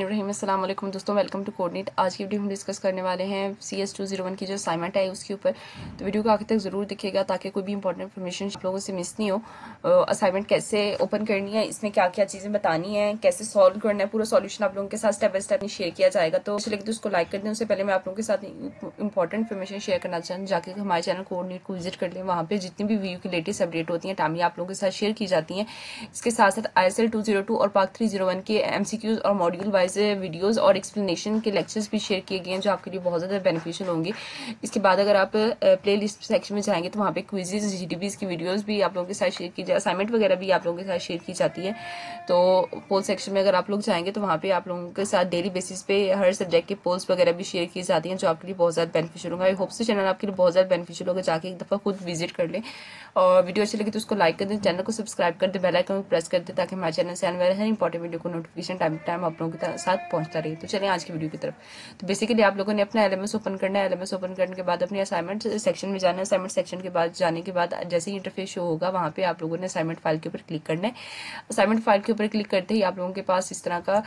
अस्सलाम वालेकुम दोस्तों, वेलकम टू कोडनीट। आज की वीडियो हम डिस्कस करने वाले हैं CS 201 की जो असाइनमेंट है उसके ऊपर। तो वीडियो को आखिर तक ज़रूर दिखेगा ताकि कोई भी इंपॉर्टेंट इन्फॉर्मेशन आप लोगों से मिस नहीं हो। असाइनमेंट कैसे ओपन करनी है, इसमें क्या क्या चीज़ें बतानी है, कैसे सॉल्व करना है, पूरा सॉल्यूशन आप लोगों के साथ स्टेप बाय स्टेप शेयर किया जाएगा। तो चलिए उसको लाइक कर दें। उससे पहले मैं आप लोगों के साथ इंपॉर्टेंट इन्फॉर्मेशन शेयर करना चाहूँ, जाके हमारे चैनल कोडनीट को विजिट कर लें। वहाँ पे जितनी भी व्यू की लेटेस्ट अपडेट होती है टाइमली आप लोगों के साथ शेयर की जाती हैं। इसके साथ साथ ISL 202 और पाक 301 के MCQs और मॉड्यूल वाइज वीडियोस और एक्सप्लेनेशन के लेक्चर्स भी शेयर किए गए हैं जो आपके लिए बहुत ज़्यादा बेनिफिशियल होंगे। इसके बाद अगर आप प्लेलिस्ट सेक्शन में जाएंगे तो वहाँ पे क्विज़ेस, GDPs की वीडियोस भी आप लोगों के साथ शेयर की जाए, असाइनमेंट वगैरह भी आप लोगों के साथ शेयर की जाती है। तो पोल सेक्शन में अगर आप लोग जाएंगे तो वहाँ पे आप लोगों के साथ डेली बेसिस पे हर सब्जेक्ट के पोल्स वगैरह भी शेयर की जाती हैं जो आपके लिए बहुत ज़्यादा बेनिफिशियल होगा। आई होप से चैनल आपके लिए बहुत ज़्यादा बेनिफिशियल होगा, जाके एक दफ़ा खुद विजिट कर लें। और वीडियो अच्छी लगी तो उसको लाइक कर दें, चैनल को सब्सक्राइब कर दें, बेल आइकन को प्रेस कर दें ताकि हमारे चैनल से आने वाले हर इंपॉर्टेंट वीडियो को नोटिफिकेशन टाइम टू टाइम आप लोगों के साथ पहुंचता रहे। तो चलिए आज की वीडियो की तरफ। तो बेसिकली आप लोगों ने अपना LMS ओपन करना है। LMS ओपन करने के बाद अपने असाइनमेंट सेक्शन में जाना है। असाइनमेंट सेक्शन के बाद जाने के बाद जैसे ही इंटरफेस शो होगा वहाँ पे आप लोगों ने असाइनमेंट फाइल के ऊपर क्लिक करना है। असाइनमेंट फाइल के ऊपर क्लिक करते ही आप लोगों के पास इस तरह का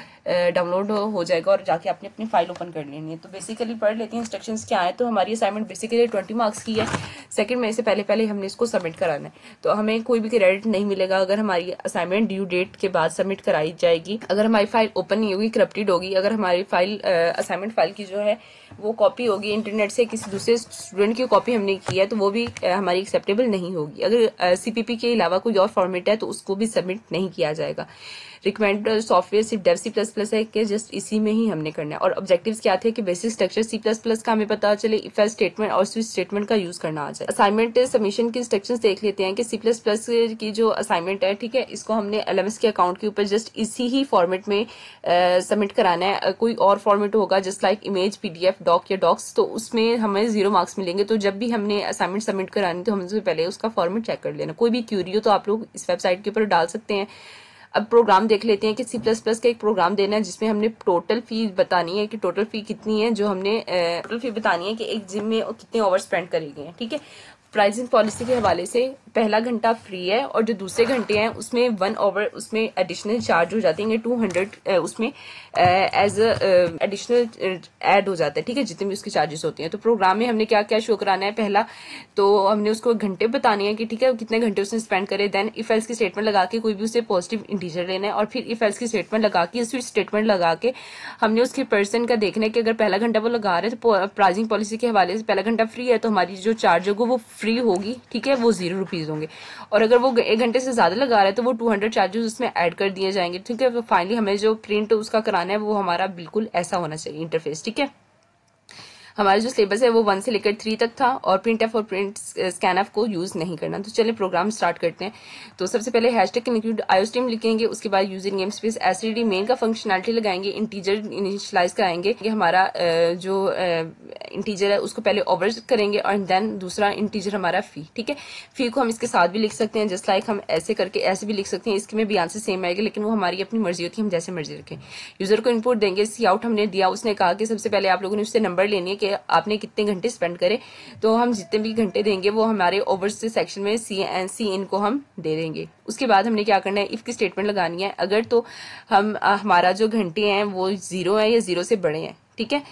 डाउनलोड हो जाएगा और जाके आपने अपनी फाइल ओपन कर लेनी है। तो बेसिकली पढ़ लेते हैं इंस्ट्रक्शंस क्या है। तो हमारी असाइनमेंट बेसिकली 20 मार्क्स की है। सेकंड में से पहले हमने इसको सबमिट कराना है, तो हमें कोई भी क्रेडिट नहीं मिलेगा अगर हमारी असाइनमेंट ड्यू डेट के बाद सबमिट कराई जाएगी। अगर हमारी फाइल ओपन नहीं होगी, करप्टेड होगी, अगर हमारी फाइल असाइनमेंट फाइल की जो है वो कॉपी होगी इंटरनेट से किसी दूसरे स्टूडेंट की कॉपी हमने की है तो वो भी हमारी एक्सेप्टेबल नहीं होगी। अगर CPP के अलावा कोई और फॉर्मेट है तो उसको भी सबमिट नहीं किया जाएगा। रिकमेंडेड सॉफ्टवेयर सिर्फ डेव C++ है कि जस्ट इसी में ही हमने करना है। और ऑब्जेक्टिव्स क्या थे कि बेसिक स्ट्रक्चर C++ का हमें पता चले, इफ एल्स स्टेटमेंट और स्विच स्टेटमेंट का यूज करना आ जाए। असाइनमेंट सबमिशन की इंस्ट्रक्शंस देख लेते हैं कि C++ की जो असाइनमेंट है, ठीक है, इसको हमने LMS के अकाउंट के ऊपर जस्ट इसी ही फॉर्मेट में सबमिट कराना है। कोई और फॉर्मेट होगा just like image, PDF, doc या डॉक्स, तो उसमें हमें 0 मार्क्स मिलेंगे। तो जब भी हमने असाइनमेंट सबमिट करानी तो हमसे पहले उसका फॉर्मेट चेक कर लेना। कोई भी क्यूरी हो तो आप लोग इस वेबसाइट के ऊपर डाल सकते हैं। अब प्रोग्राम देख लेते हैं कि C++ का एक प्रोग्राम देना है जिसमें हमने टोटल फी बतानी है कि टोटल फी कितनी है, जो हमने टोटल फी बतानी है कि एक जिम में कितने ओवर स्पेंड करेंगे। ठीक है, प्राइसिंग पॉलिसी के हवाले से पहला घंटा फ्री है और जो दूसरे घंटे हैं उसमें 1 ओवर उसमें एडिशनल चार्ज हो जाते हैं 200 उसमें एज एडिशनल ऐड हो जाता है। ठीक है, जितने भी उसके चार्जेस होते हैं। तो प्रोग्राम में हमने क्या क्या शो कराना है, पहला तो हमने उसको घंटे बताने हैं कि ठीक है कितने घंटे उसने स्पेंड करे। देन इफ एल्स की स्टेटमेंट लगा के कोई भी उसे पॉजिटिव इंटीजर लेना है और फिर इफ एल्स की स्टेटमेंट लगा के स्विच स्टेटमेंट लगा के हमने उसके पर्सन का देखना है कि अगर पहला घंटा वो लगा रहे तो प्राइसिंग पॉलिसी के हवाले से पहला घंटा फ्री है तो हमारी जो चार्ज होगा वो फ्री होगी। ठीक है, वो 0 रुपीज होंगे। और अगर वो 1 घंटे से ज्यादा लगा रहा है तो वो 200 चार्जेस उसमें ऐड कर दिए जाएंगे। ठीक है, तो फाइनली हमें जो प्रिंट उसका कराना है वो हमारा बिल्कुल ऐसा होना चाहिए इंटरफेस। ठीक है, हमारा जो सिलेबस है वो 1 से लेकर 3 तक था और प्रिंट एफ और प्रिंट स्कैनएफ को यूज नहीं करना। तो चलिए प्रोग्राम स्टार्ट करते हैं। तो सबसे पहले हैशटैग इंक्लूड आयोस्ट्रीम लिखेंगे, उसके बाद user name space STD main का फंक्शनैलिटी लगाएंगे, इंटीजर इनिशियलाइज कराएंगे कि हमारा जो इंटीजर है उसको पहले ओवर करेंगे और देन दूसरा इंटीजर हमारा फी। ठीक है, फी को हम इसके साथ भी लिख सकते हैं जस्ट लाइक हम ऐसे करके ऐसे भी लिख सकते हैं। इसके में भी आंसर सेम आएगा लेकिन वो हमारी अपनी मर्जी होती है, हम जैसे मर्जी रखें। यूजर को इनपुट देंगे, सी आउट हमने दिया, उसने कहा कि सबसे पहले आप लोगों ने उससे नंबर लेनी है कि आपने कितने घंटे स्पेंड करे। तो हम जितने भी घंटे देंगे वो हमारे ओवर्स सेक्शन में सी इन को हम दे देंगे। उसके बाद हमने क्या करना है, इफ की स्टेटमेंट लगानी है। अगर तो हम हमारा जो घंटे हैं वो 0 है या 0 से बड़े हैं। ठीक है,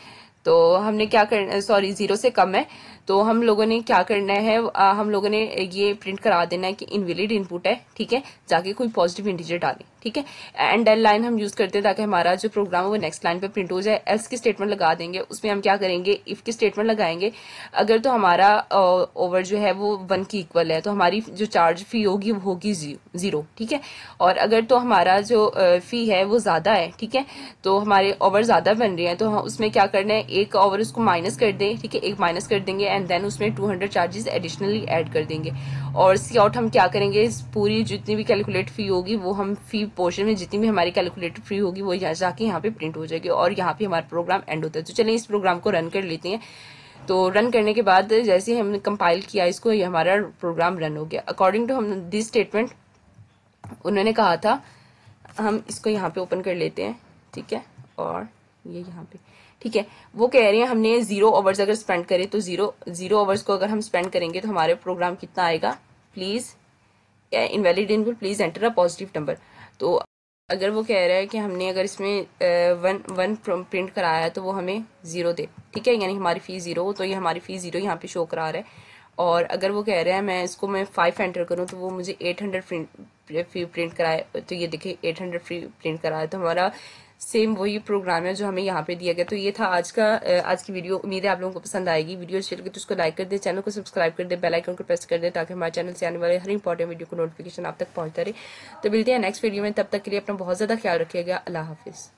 तो हमने क्या करना, सॉरी 0 से कम है, तो हम लोगों ने क्या करना है, हम लोगों ने ये प्रिंट करा देना है कि इनवैलिड इनपुट है। ठीक है, जाके कोई पॉजिटिव इंटीजर डालें। ठीक है, एंड डेल लाइन हम यूज करते हैं ताकि हमारा जो प्रोग्राम है वो नेक्स्ट लाइन पे प्रिंट हो जाए। एल्स की स्टेटमेंट लगा देंगे, उसमें हम क्या करेंगे, इफ की स्टेटमेंट लगाएंगे। अगर तो हमारा ओवर जो है वो 1 की इक्वल है तो हमारी जो चार्ज फी होगी वो होगी 0। ठीक है, और अगर तो हमारा जो फी है वो ज्यादा है, ठीक है, तो हमारे ओवर ज्यादा बन रहे हैं तो उसमें क्या करना है, 1 ओवर उसको माइनस कर दें। ठीक है, 1 माइनस कर देंगे एंड देन उसमें 200 चार्जेस एडिशनली ऐड कर देंगे। और सी आउट हम क्या करेंगे, इस पूरी जितनी भी कैलकुलेट फी होगी वो हम फी पोर्शन में जितनी भी हमारी कैलकुलेटेड फी होगी वो जाके यहाँ पे प्रिंट हो जाएगी और यहाँ पे हमारा प्रोग्राम एंड होता है। तो चलिए इस प्रोग्राम को रन कर लेते हैं। तो रन करने के बाद जैसे हमने कंपाइल किया इसको, ये हमारा प्रोग्राम रन हो गया। अकॉर्डिंग टू हम दिस स्टेटमेंट उन्होंने कहा था, हम इसको यहाँ पे ओपन कर लेते हैं। ठीक है, और ये यहाँ पे ठीक है, वो कह रहे हैं हमने 0 ओवर्स अगर स्पेंड करें तो 0 ओवर्स को अगर हम स्पेंड करेंगे तो हमारे प्रोग्राम कितना आएगा, please invalid input please enter a positive number. तो अगर वो कह रहा है कि हमने अगर इसमें वन प्रिंट कराया है तो वो हमें 0 दे, ठीक है, यानी हमारी फीस 0, तो ये हमारी फीस 0 यहाँ पे शो करा रहा है। और अगर वो कह रहे हैं मैं 5 एंटर करूँ तो वो मुझे 800 प्रिंट कराए, तो ये देखिए 800 प्रिंट कराया। तो हमारा सेम वही प्रोग्राम है जो हमें यहाँ पे दिया गया। तो ये था आज की वीडियो। उम्मीद है आप लोगों को पसंद आएगी। वीडियो अच्छी लगे तो उसको लाइक कर दे, चैनल को सब्सक्राइब कर दे, बेल आइकन को प्रेस कर दे, ताकि हमारे चैनल से आने वाले हर इंपॉर्टेंट वीडियो को नोटिफिकेशन आप तक पहुंचता रहे। तो मिलते हैं नेक्स्ट वीडियो में, तब तक के लिए अपना बहुत ज्यादा ख्याल रखिएगा। अल्लाह हाफिज।